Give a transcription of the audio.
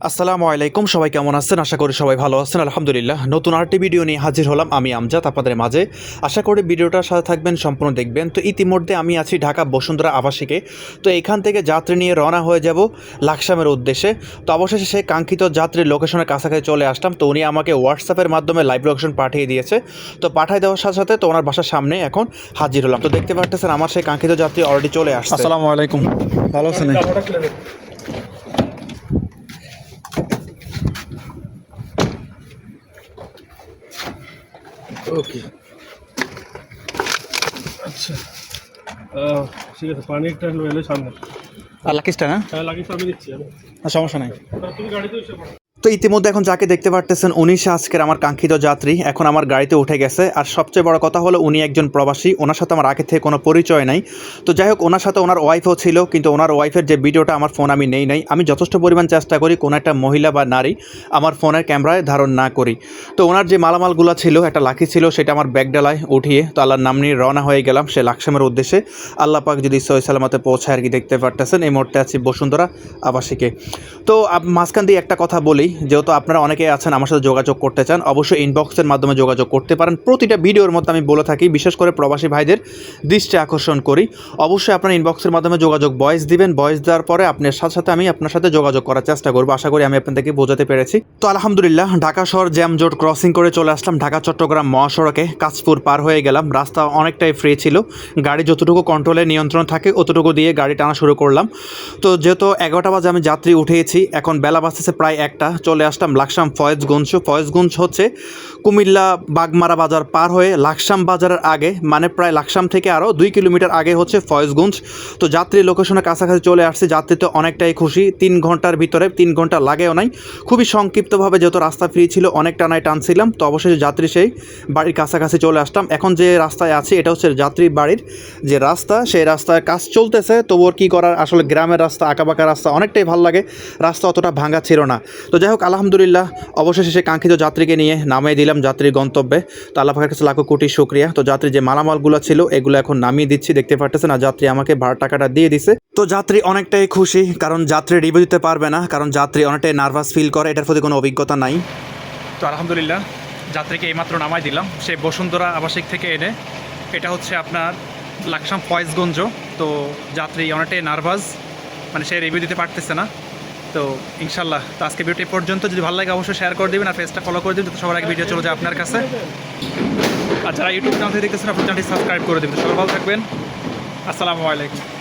আসসালামু আলাইকুম, সবাই কেমন আছেন? আশা করি সবাই ভালো আছেন। আলহামদুলিল্লাহ, নতুন আরেকটি ভিডিও নিয়ে হাজির হলাম। আমি আমজাদ আপনাদের মাঝে। আশা করি ভিডিওটার সাথে থাকবেন, সম্পূর্ণ দেখবেন। তো ইতিমধ্যে আমি আছি ঢাকা বসুন্ধরা আবাসিকে। তো এখান থেকে যাত্রী নিয়ে রওনা হয়ে যাব লাকসামের উদ্দেশ্যে। তো অবশেষে সেই কাঙ্ক্ষিত যাত্রীর লোকেশনের কাছাকাছি চলে আসলাম। তো উনি আমাকে হোয়াটসঅ্যাপের মাধ্যমে লাইভ লোকেশন পাঠিয়ে দিয়েছে। তো পাঠিয়ে দেওয়ার সাথে সাথে তো ওনার বাসার সামনে এখন হাজির হলাম। তো দেখতে পাচ্ছেন আমার সেই কাঙ্ক্ষিত যাত্রী অলরেডি চলে আসছে। আসসালামু আলাইকুম, ভালো আছেন? ওকে, আচ্ছা, ঠিক আছে। পানিরটা হলো এলে সামনে। আর লাকিসটা না? হ্যাঁ, লাগিয়ে আমি দিচ্ছি আমি। সমস্যা নাই। তুমি গাড়িতে এসে পড়ো। তো ইতিমধ্যে এখন যাকে দেখতে পারতেছেন উনি আজকের আমার কাঙ্ক্ষিত যাত্রী, এখন আমার গাড়িতে উঠে গেছে। আর সবচেয়ে বড় কথা হলো উনি একজন প্রবাসী, ওনার সাথে আমার আগে থেকে কোনো পরিচয় নাই। তো যাই হোক, ওনার সাথে ওনার ওয়াইফও ছিল, কিন্তু ওনার ওয়াইফের যে ভিডিওটা আমার ফোন আমি নেই নাই। আমি যথেষ্ট পরিমাণ চেষ্টা করি কোনো একটা মহিলা বা নারী আমার ফোনের ক্যামেরায় ধারণ না করি। তো ওনার যে মালামালগুলো ছিল, একটা লাকি ছিল, সেটা আমার ব্যাগ ডালায় উঠিয়ে তো আল্লাহর নাম নিয়ে রওনা হয়ে গেলাম সে লাকসামের উদ্দেশ্যে। আল্লাহ পাক যদি সহি সালামতে পৌঁছায় আর কি। দেখতে পারতেছেন এই মুহূর্তে আছি বসুন্ধরা আবাসিকে। তো মাঝখান দিয়ে একটা কথা বলি, যেহেতু আপনারা অনেকেই আছেন আমার সাথে যোগাযোগ করতে চান, অবশ্যই ইনবক্সের মাধ্যমে যোগাযোগ করতে পারেন। প্রতিটা ভিডিওর মধ্যে আমি বলে থাকি, বিশেষ করে প্রবাসী ভাইদের দৃষ্টি আকর্ষণ করি। অবশ্যই আপনার ইনবক্সের মাধ্যমে যোগাযোগ ভয়েস দিবেন। ভয়েস দেওয়ার পরে আপনার সাথে আমি আপনার সাথে যোগাযোগ করার চেষ্টা করবো। আশা করি আমি আপনাদেরকে বোঝাতে পেরেছি। তো আলহামদুলিল্লাহ, ঢাকা শহর জ্যামজোট ক্রসিং করে চলে আসলাম ঢাকা চট্টগ্রাম মহাসড়কে। কাঁচপুর পার হয়ে গেলাম। রাস্তা অনেকটাই ফ্রি ছিল, গাড়ি যতটুকু কন্ট্রোলে নিয়ন্ত্রণ থাকে অতটুকু দিয়ে গাড়ি টানা শুরু করলাম। তো যেহেতু 11টা বাজে আমি যাত্রী উঠেছি, এখন বেলা বাজতেছে প্রায় 1টা। চলে আসলাম লাকসাম ফয়েজগঞ্জ। ফয়েজগঞ্জ হচ্ছে কুমিল্লা বাগমারা বাজার পার হয়ে লাকসাম বাজারের আগে, মানে প্রায় লাকসাম থেকে আরও 2 কিলোমিটার আগে হচ্ছে ফয়েজগঞ্জ। তো যাত্রী লোকেশনের কাছাকাছি চলে আসছে। যাত্রী তো অনেকটাই খুশি, 3 ঘন্টার ভিতরে, 3 ঘন্টা লাগেও নাই। খুবই সংক্ষিপ্তভাবে, যেহেতু রাস্তা ফ্রি ছিল, অনেক টানায় টানছিলাম। তো অবশেষে যাত্রী সেই বাড়ির কাছাকাছি চলে আসলাম। এখন যে রাস্তায় আছি এটা হচ্ছে যাত্রীর বাড়ির যে রাস্তা, সেই রাস্তায় কাজ চলতেছে। তবুও কী করার, আসলে গ্রামের রাস্তা, আঁকাবাঁকা রাস্তা অনেকটাই ভালো লাগে, রাস্তা অতটা ভাঙা ছিল না। তো যাই হোক, আলহামদুলিল্লাহ, অবশেষে সে কাঙ্ক্ষিত যাত্রীকে নিয়ে নামিয়ে দিলাম যাত্রীর গন্তব্যে। তো আল্লাহ পাকের কাছে লাখো কোটি শুকরিয়া। তো যাত্রী যে মালামালগুলো ছিল এগুলো এখন নামিয়ে দিচ্ছি, দেখতে পারতেছেন। আর যাত্রী আমাকে ভাড়ার টাকাটা দিয়ে দিছে। তো যাত্রী অনেকটাই খুশি, কারণ যাত্রী রিভিউ দিতে পারবে না, কারণ যাত্রী অনেকটাই নার্ভাস ফিল করে, এটার প্রতি কোনো অভিজ্ঞতা নাই। তো আলহামদুলিল্লাহ, যাত্রীকে এইমাত্র নামাই দিলাম সে বসুন্ধরা আবাসিক থেকে এনে। এটা হচ্ছে আপনার লাকসাম ফয়েজগঞ্জ। তো যাত্রী অনেকটাই নার্ভাস, মানে সে রিভিউ দিতে পারতেছে না। তো ইনশাল্লাহ, তো আজকে ভিডিওটি পর্যন্ত। যদি ভালো লাগে অবশ্যই শেয়ার করে দেবেন আর পেজটা ফলো করে দেবেন, যাতে সবার আগে ভিডিও চলে যায় আপনার কাছে। আর যারা ইউটিউব চ্যানেল থেকে দেখতেছেন আপনার চ্যানেলটি সাবস্ক্রাইব করে দেবেন। সবাই ভালো থাকবেন। আসসালামু আলাইকুম।